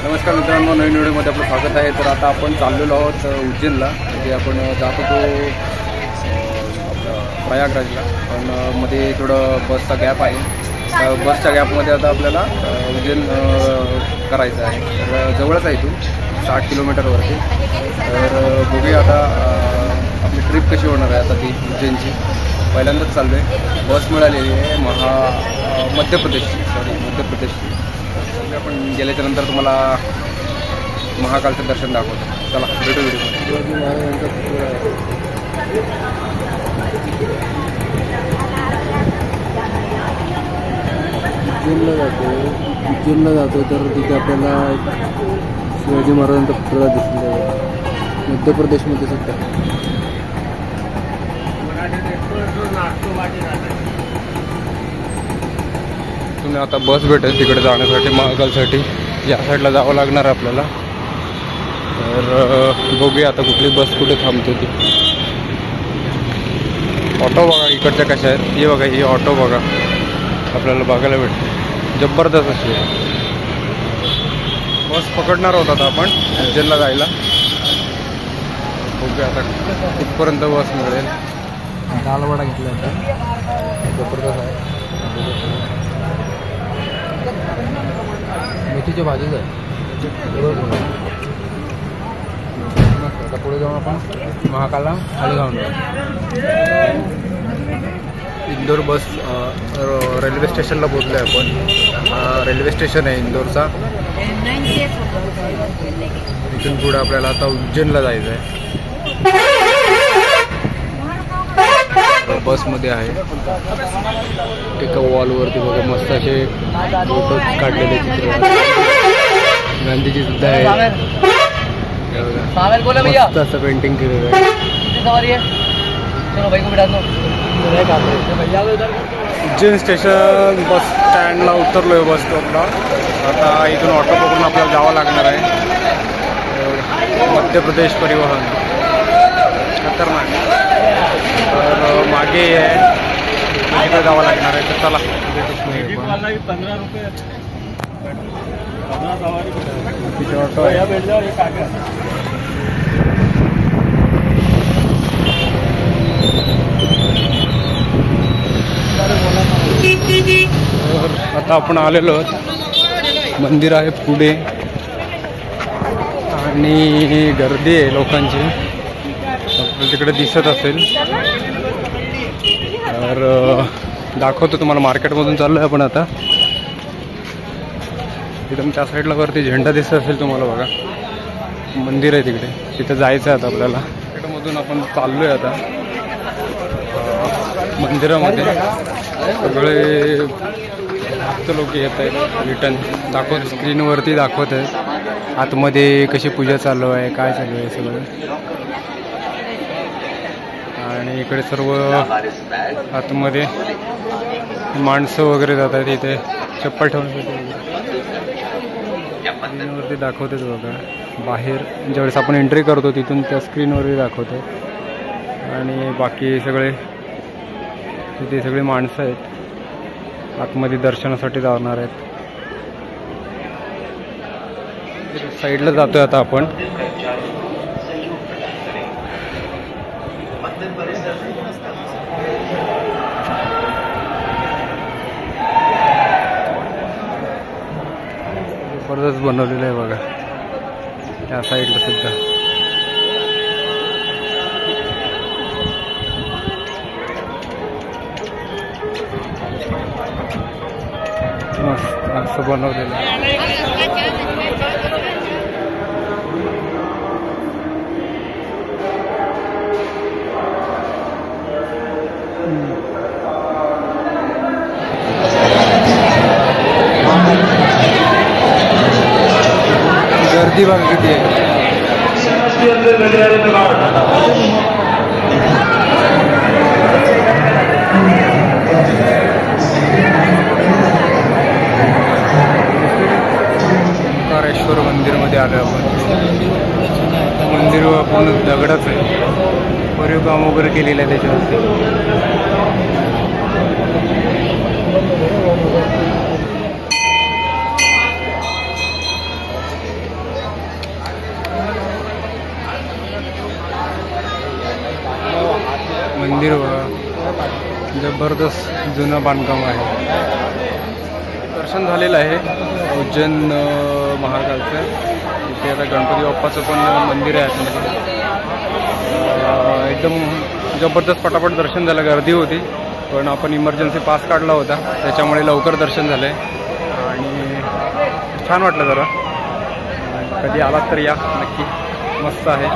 नमस्कार मित्रांनो, नवीन व्हिडिओमध्ये आपलं स्वागत आहे। तर आता आपण चाललेलो आहोत उज्जैनला, म्हणजे आपण जात होतो आपलं प्रयागराजला, पण मध्ये थोडं बसचा गॅप आहे। त्या बसच्या गॅपमध्ये आता आपल्याला उज्जैन करायचं आहे। तर जवळच आहे इथून 60 किलोमीटरवरती। तर बघूया आता आपली ट्रिप कशी होणार आहे आता ती उज्जैनची। पहिल्यांदाच चाललो आहे, बस मिळालेली आहे मध्य प्रदेशची। आपण गेल्याच्या नंतर तुम्हाला महाकालचं दर्शन दाखवतो। चला भेटू उज्जैनला जातो तर तिथे आपल्याला शिवाजी महाराजांचा पुतळा दिसून जाईल मध्य प्रदेशमध्ये सुद्धा। तुम्ही आता बस भेटेल तिकडे जाण्यासाठी, महाकालसाठी या साईडला जावं लागणार आपल्याला। तर बघूया आता कुठली बस कुठे थांबते ती। ऑटो बघा इकडच्या कशा आहेत, हे बघा, ही ऑटो बघा आपल्याला बघायला भेटते, जबरदस्त अशी आहे। बस पकडणार होता आता आपण उज्जैनला जायला। बघूया आता कुठपर्यंत बस मिळेल। दालवडा घेतला होता, जबरदस्त आहे। मेथीच्या भाजीच आहे। आता पुढे जाऊन आपण महाकालला खाली खाऊन इंदोर बस रेल्वे स्टेशनला पोहोचलो आहे आपण। रेल्वे स्टेशन आहे इंदोरचा। इथून पुढे आपल्याला आता उज्जैनला जायचं आहे। बसमध्ये आहे एका वॉलवरती बघा मस्त असे फोटो काढलेले चित्र, गांधीजी सुद्धा आहे, मस्त असं पेंटिंग केलेलं आहे। उज्जैन स्टेशन बस स्टँडला उतरलो आहे, बस स्टॉपला। आता इथून ऑटो पकडून आपल्याला जावं लागणार आहे मध्य प्रदेश परिवहन। खतरनाक। तर मागे आहे, तिकडे जावं लागणार आहे। तर चला 15 रुपये ऑटो आहे। आता आपण आलेलो आहोत, मंदिर आहे पुढे आणि गर्दी आहे लोकांची, तिकडे दिसत असेल। तर दाखवतो तुम्हाला, मार्केटमधून चाललोय आपण आता। एकदम त्या साईडला वरती झेंडा दिसत असेल तुम्हाला, बघा मंदिर आहे तिकडे, तिथे जायचं आहे आता आपल्याला। मार्केटमधून आपण चाललोय आता मंदिरामध्ये। सगळे लोक येत आहेत, रिटर्न दाखवत स्क्रीनवरती दाखवत आहेत आतमध्ये कशी पूजा चालू आहे, काय चालू आहे सगळं। आणि इकडे सर्व आतमध्ये माणसं वगैरे जात आहेत, इथे चप्पल ठेवण्यासाठी स्क्रीनवरती दाखवत आहेत बघा। बाहेर ज्यावेळेस आपण एंट्री करतो तिथून त्या स्क्रीनवरती दाखवत आहेत। आणि बाकी सगळे तिथे सगळी माणसं आहेत, आतमध्ये दर्शनासाठी जाणार आहेत। साईडला जातोय आता आपण। जबरदस्त बनवलेलं आहे बघा त्या साईडला सुद्धा। मस्त असं बनवलेलं आहे। गर्दी बघा किती आहे। ओंकारेश्वर मंदिरमध्ये आलो आपण। मंदिर पूर्ण दगडच आहे, कोरीव काम वगैरे केलेलं आहे त्याच्यावरती। मंदिर बघा, जबरदस्त जुनं बांधकाम आहे. दर्शन झालेलं आहे उज्जैन महाकालचं. इथे आता गणपती बाप्पाचं पण मंदिर आहे आतमध्ये. एकदम जबरदस्त पटापट दर्शन झालं. गर्दी होती पण आपण इमर्जन्सी पास काढला होता त्याच्यामुळे लवकर दर्शन झालं आहे आणि छान वाटलं जरा. कधी आलात तर या नक्की, मस्त आहे.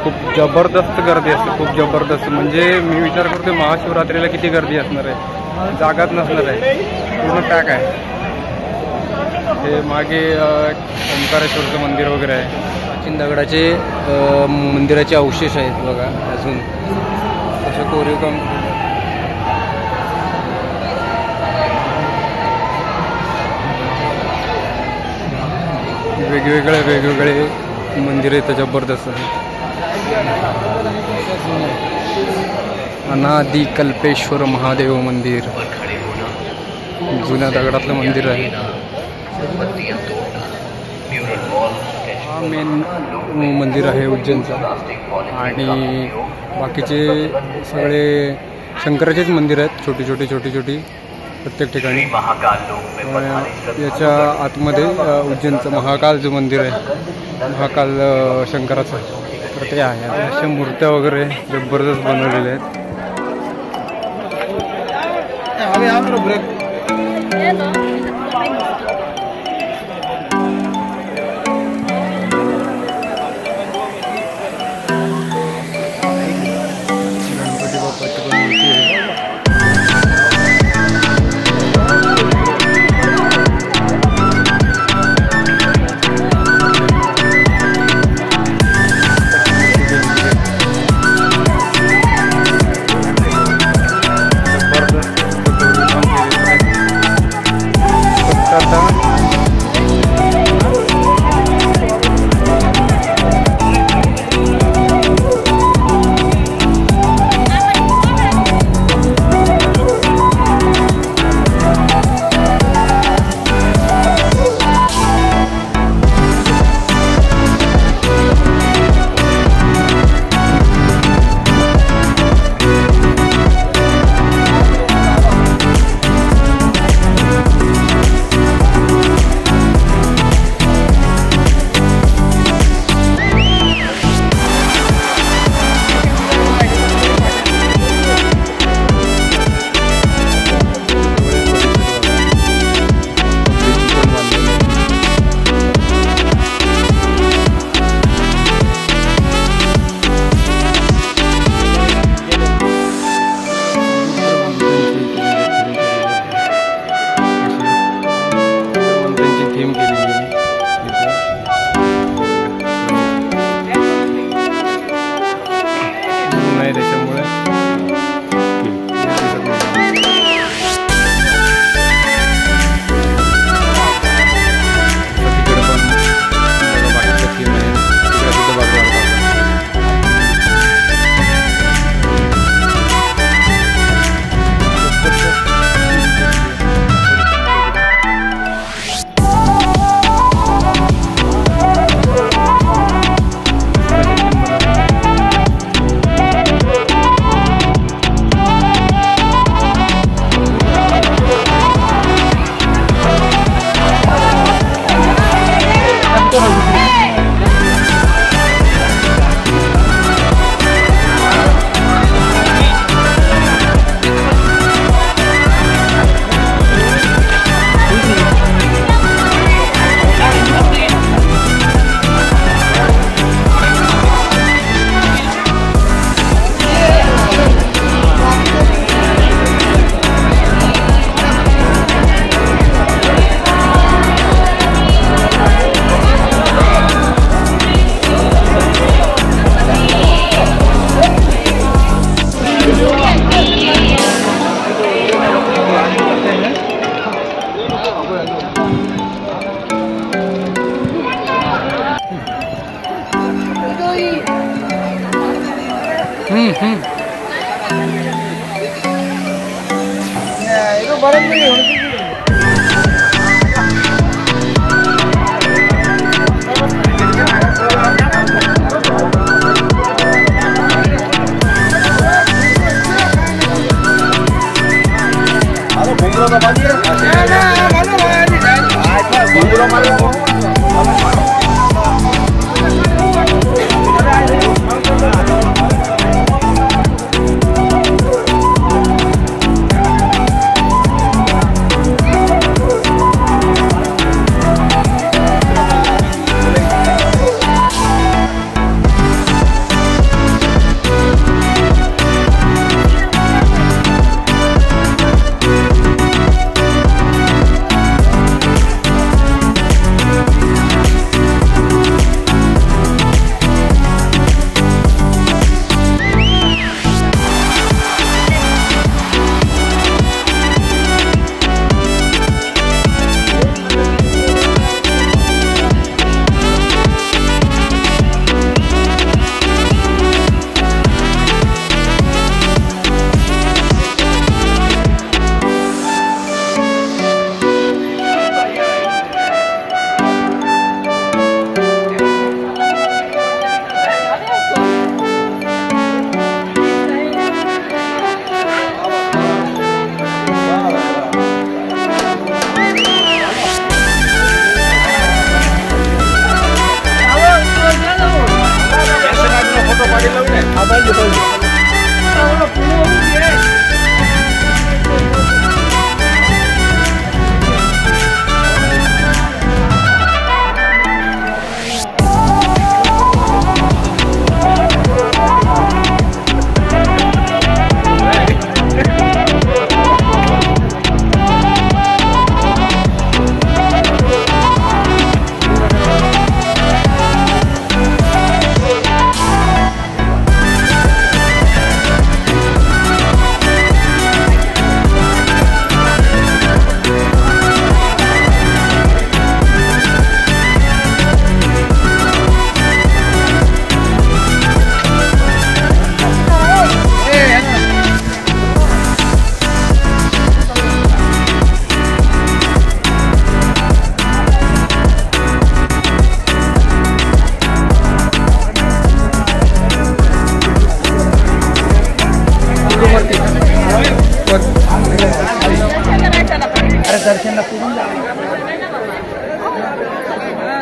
खूप जबरदस्त गर्दी असते, खूप जबरदस्त. म्हणजे मी विचार करतो महाशिवरात्रीला किती गर्दी असणार आहे, जागाच नसणार आहे, पूर्ण पॅक आहे. हे मागे ओंकारेश्वरचं मंदिर वगैरे आहे. प्राचीन दगडाचे मंदिराचे अवशेष आहेत बघा अजून, तसं कोरीवकाम. वेगवेगळे मंदिर आहेत जबरदस्त. अनादी कल्पेश्वर महादेव मंदिर, जुन्या दगडातलं मंदिर आहे. हा मेन मंदिर आहे उज्जैनचं. आणि बाकीचे सगळे शंकराचेच मंदिर आहेत, छोटी छोटी प्रत्येक ठिकाणी. याच्या आतमध्ये उज्जैनचं महाकाल जो मंदिर आहे, महाकाल शंकराचं, तर ते आहे. अशा मूर्त्या वगैरे जबरदस्त बनवलेल्या आहेत. गणपती बाप्पाची पण मूर्ती आहे.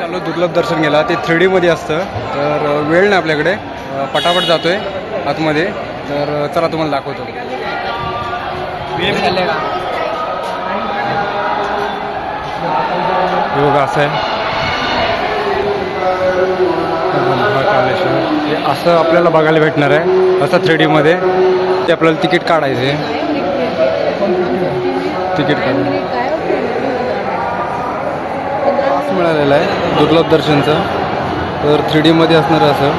चालू दुर्लभ दर्शन गेला ते 3D मध्ये असतं तर वेळ नाही आपल्याकडे पटापट जातोय आतमध्ये तर चला तुम्हाला दाखवतो योग असं आहे हे असं आपल्याला बघायला भेटणार आहे असं 3D मध्ये ते आपल्याला तिकीट काढायचं आहे तिकीट काढून पास मिळालेलं आहे दुर्लभ दर्शनचं तर 3D मध्ये असणार असं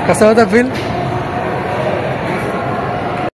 कसा होता फील?